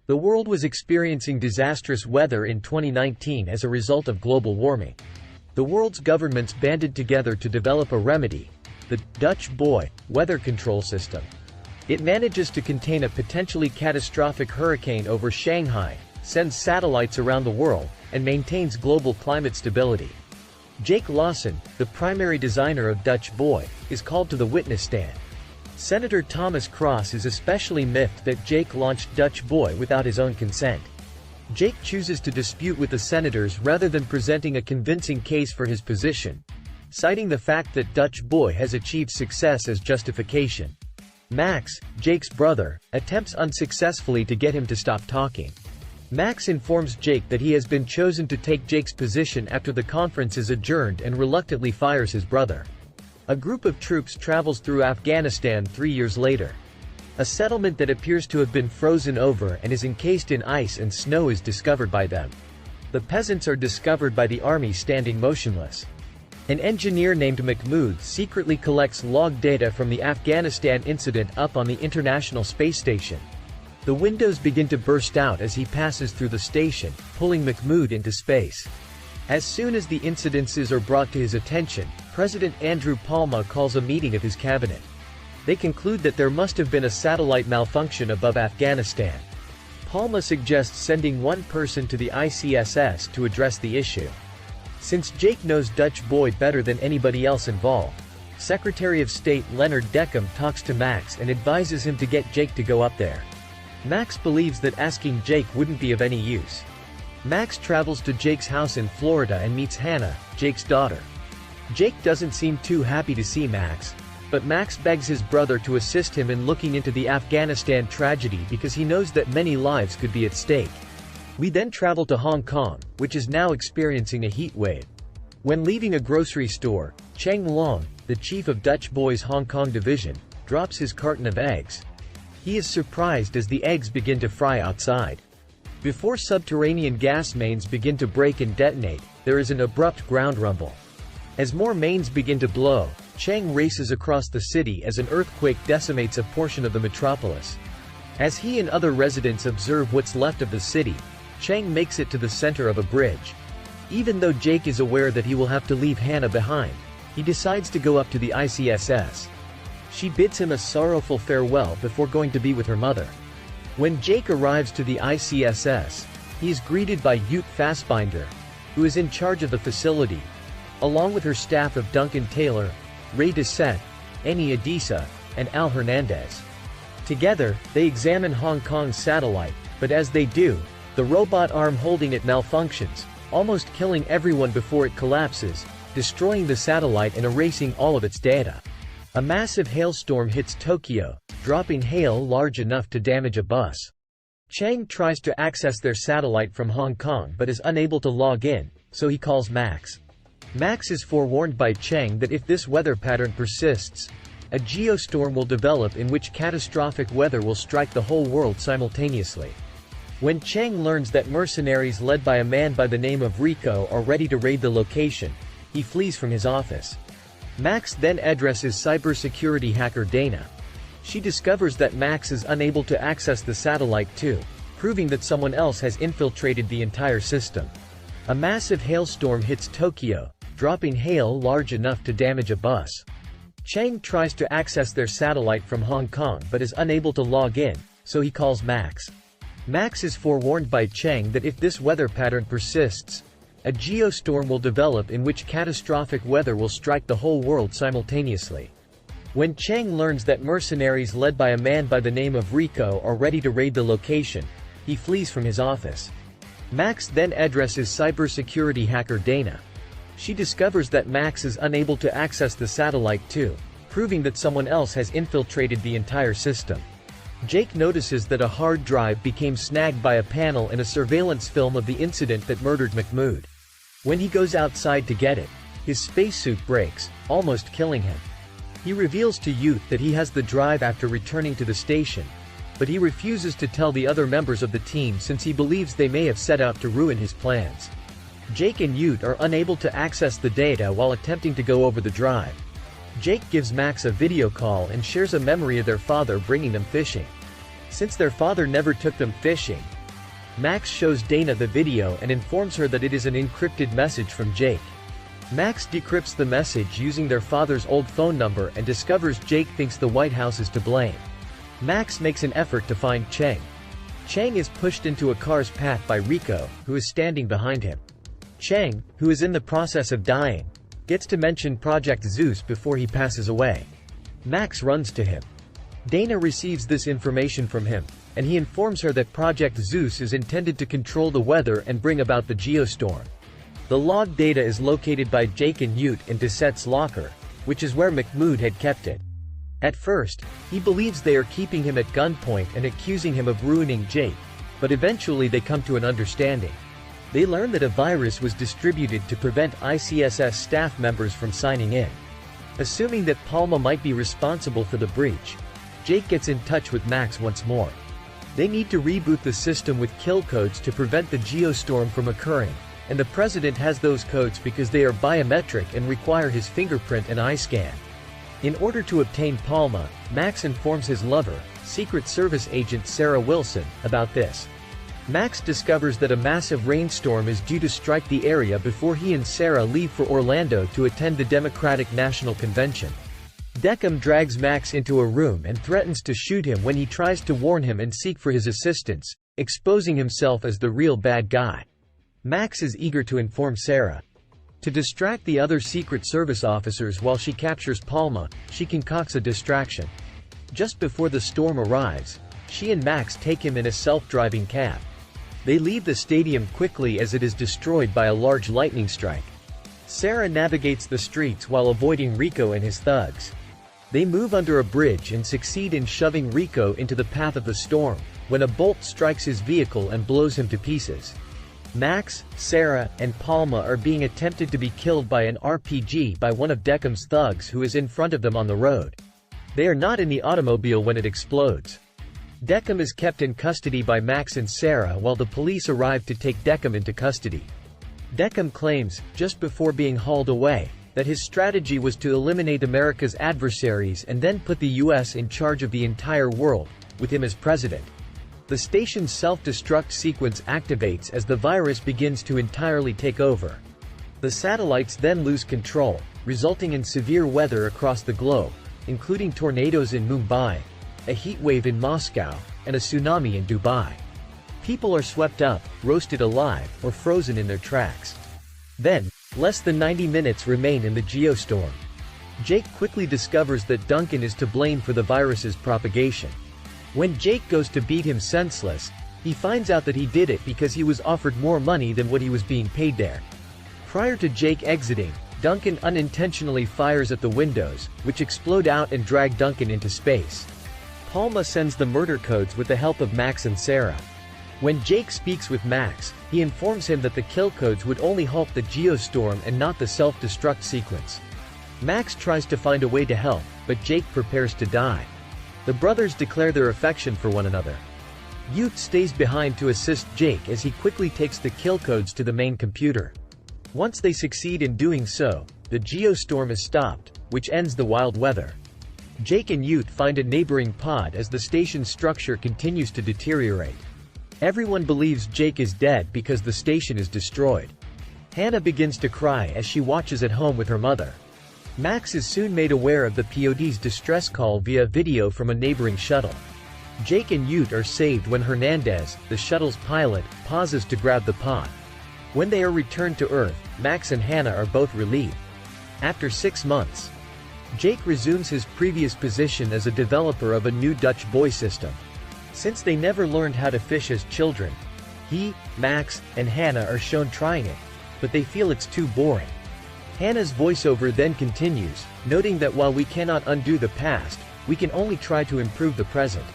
The world was experiencing disastrous weather in 2019 as a result of global warming. The world's governments banded together to develop a remedy, the Dutch Boy weather control system. It manages to contain a potentially catastrophic hurricane over Shanghai, sends satellites around the world, and maintains global climate stability. Jake Lawson, the primary designer of Dutch Boy, is called to the witness stand. Senator Thomas Cross is especially miffed that Jake launched Dutch Boy without his own consent. Jake chooses to dispute with the senators rather than presenting a convincing case for his position, citing the fact that Dutch Boy has achieved success as justification. Max, Jake's brother, attempts unsuccessfully to get him to stop talking. Max informs Jake that he has been chosen to take Jake's position after the conference is adjourned and reluctantly fires his brother. A group of troops travels through Afghanistan 3 years later. A settlement that appears to have been frozen over and is encased in ice and snow is discovered by them. The peasants are discovered by the army standing motionless. An engineer named Mahmoud secretly collects log data from the Afghanistan incident up on the International Space Station. The windows begin to burst out as he passes through the station, pulling Mahmoud into space. As soon as the incidences are brought to his attention, President Andrew Palma calls a meeting of his cabinet. They conclude that there must have been a satellite malfunction above Afghanistan. Palma suggests sending one person to the ICSS to address the issue. Since Jake knows Dutch Boy better than anybody else involved, Secretary of State Leonard Deckham talks to Max and advises him to get Jake to go up there. Max believes that asking Jake wouldn't be of any use. Max travels to Jake's house in Florida and meets Hannah, Jake's daughter. Jake doesn't seem too happy to see Max, but Max begs his brother to assist him in looking into the Afghanistan tragedy because he knows that many lives could be at stake. We then travel to Hong Kong, which is now experiencing a heat wave. When leaving a grocery store, Cheng Long, the chief of Dutch Boy's Hong Kong division, drops his carton of eggs. He is surprised as the eggs begin to fry outside. Before subterranean gas mains begin to break and detonate, there is an abrupt ground rumble. As more mains begin to blow, Cheng races across the city as an earthquake decimates a portion of the metropolis. As he and other residents observe what's left of the city, Cheng makes it to the center of a bridge. Even though Jake is aware that he will have to leave Hannah behind, he decides to go up to the ICSS. She bids him a sorrowful farewell before going to be with her mother. When Jake arrives to the ICSS, he is greeted by Ute Fassbinder, who is in charge of the facility, along with her staff of Duncan Taylor, Ray Dissett, Annie Adisa, and Al Hernandez. Together, they examine Hong Kong's satellite, but as they do, the robot arm holding it malfunctions, almost killing everyone before it collapses, destroying the satellite and erasing all of its data. A massive hailstorm hits Tokyo, dropping hail large enough to damage a bus. Cheng tries to access their satellite from Hong Kong but is unable to log in, so he calls Max. Max is forewarned by Cheng that if this weather pattern persists, a geostorm will develop in which catastrophic weather will strike the whole world simultaneously. When Cheng learns that mercenaries led by a man by the name of Rico are ready to raid the location, he flees from his office. Max then addresses cybersecurity hacker Dana. She discovers that Max is unable to access the satellite too, proving that someone else has infiltrated the entire system. A massive hailstorm hits Tokyo, dropping hail large enough to damage a bus. Cheng tries to access their satellite from Hong Kong but is unable to log in, so he calls Max. Max is forewarned by Cheng that if this weather pattern persists, a geostorm will develop in which catastrophic weather will strike the whole world simultaneously. When Cheng learns that mercenaries led by a man by the name of Rico are ready to raid the location, he flees from his office. Max then addresses cybersecurity hacker Dana. She discovers that Max is unable to access the satellite too, proving that someone else has infiltrated the entire system. Jake notices that a hard drive became snagged by a panel in a surveillance film of the incident that murdered Mahmoud. When he goes outside to get it, his spacesuit breaks, almost killing him. He reveals to Ute that he has the drive after returning to the station, but he refuses to tell the other members of the team since he believes they may have set out to ruin his plans. Jake and Ute are unable to access the data while attempting to go over the drive. Jake gives Max a video call and shares a memory of their father bringing them fishing. Since their father never took them fishing, Max shows Dana the video and informs her that it is an encrypted message from Jake. Max decrypts the message using their father's old phone number and discovers Jake thinks the White House is to blame. Max makes an effort to find Cheng. Cheng is pushed into a car's path by Rico, who is standing behind him. Cheng, who is in the process of dying, gets to mention Project Zeus before he passes away. Max runs to him. Dana receives this information from him, and he informs her that Project Zeus is intended to control the weather and bring about the Geostorm. The log data is located by Jake and Ute in Desette's locker, which is where Mahmoud had kept it. At first, he believes they are keeping him at gunpoint and accusing him of ruining Jake, but eventually they come to an understanding. They learn that a virus was distributed to prevent ICSS staff members from signing in. Assuming that Palma might be responsible for the breach, Jake gets in touch with Max once more. They need to reboot the system with kill codes to prevent the Geostorm from occurring, and the president has those codes because they are biometric and require his fingerprint and eye scan. In order to obtain Palma, Max informs his lover, Secret Service agent Sarah Wilson, about this. Max discovers that a massive rainstorm is due to strike the area before he and Sarah leave for Orlando to attend the Democratic National Convention. Deckham drags Max into a room and threatens to shoot him when he tries to warn him and seek for his assistance, exposing himself as the real bad guy. Max is eager to inform Sarah. To distract the other Secret Service officers while she captures Palma, she concocts a distraction. Just before the storm arrives, she and Max take him in a self-driving cab. They leave the stadium quickly as it is destroyed by a large lightning strike. Sarah navigates the streets while avoiding Rico and his thugs. They move under a bridge and succeed in shoving Rico into the path of the storm, when a bolt strikes his vehicle and blows him to pieces. Max, Sarah, and Palma are being attempted to be killed by an RPG by one of Deckham's thugs who is in front of them on the road. They are not in the automobile when it explodes. Deckham is kept in custody by Max and Sarah while the police arrive to take Deckham into custody. Deckham claims, just before being hauled away, that his strategy was to eliminate America's adversaries and then put the US in charge of the entire world, with him as president. The station's self-destruct sequence activates as the virus begins to entirely take over. The satellites then lose control, resulting in severe weather across the globe, including tornadoes in Mumbai, a heat wave in Moscow, and a tsunami in Dubai. People are swept up, roasted alive, or frozen in their tracks. Then, less than 90 minutes remain in the Geostorm. Jake quickly discovers that Duncan is to blame for the virus's propagation. When Jake goes to beat him senseless, he finds out that he did it because he was offered more money than what he was being paid there. Prior to Jake exiting, Duncan unintentionally fires at the windows, which explode out and drag Duncan into space. Palma sends the murder codes with the help of Max and Sarah. When Jake speaks with Max, he informs him that the kill codes would only halt the Geostorm and not the self-destruct sequence. Max tries to find a way to help, but Jake prepares to die. The brothers declare their affection for one another. Ute stays behind to assist Jake as he quickly takes the kill codes to the main computer. Once they succeed in doing so, the Geostorm is stopped, which ends the wild weather. Jake and Ute find a neighboring pod as the station's structure continues to deteriorate. Everyone believes Jake is dead because the station is destroyed. Hannah begins to cry as she watches at home with her mother. Max is soon made aware of the POD's distress call via video from a neighboring shuttle. Jake and Ute are saved when Hernandez, the shuttle's pilot, pauses to grab the pod. When they are returned to Earth, Max and Hannah are both relieved. After 6 months, Jake resumes his previous position as a developer of a new Dutch buoy system. Since they never learned how to fish as children, he, Max, and Hannah are shown trying it, but they feel it's too boring. Hannah's voiceover then continues, noting that while we cannot undo the past, we can only try to improve the present.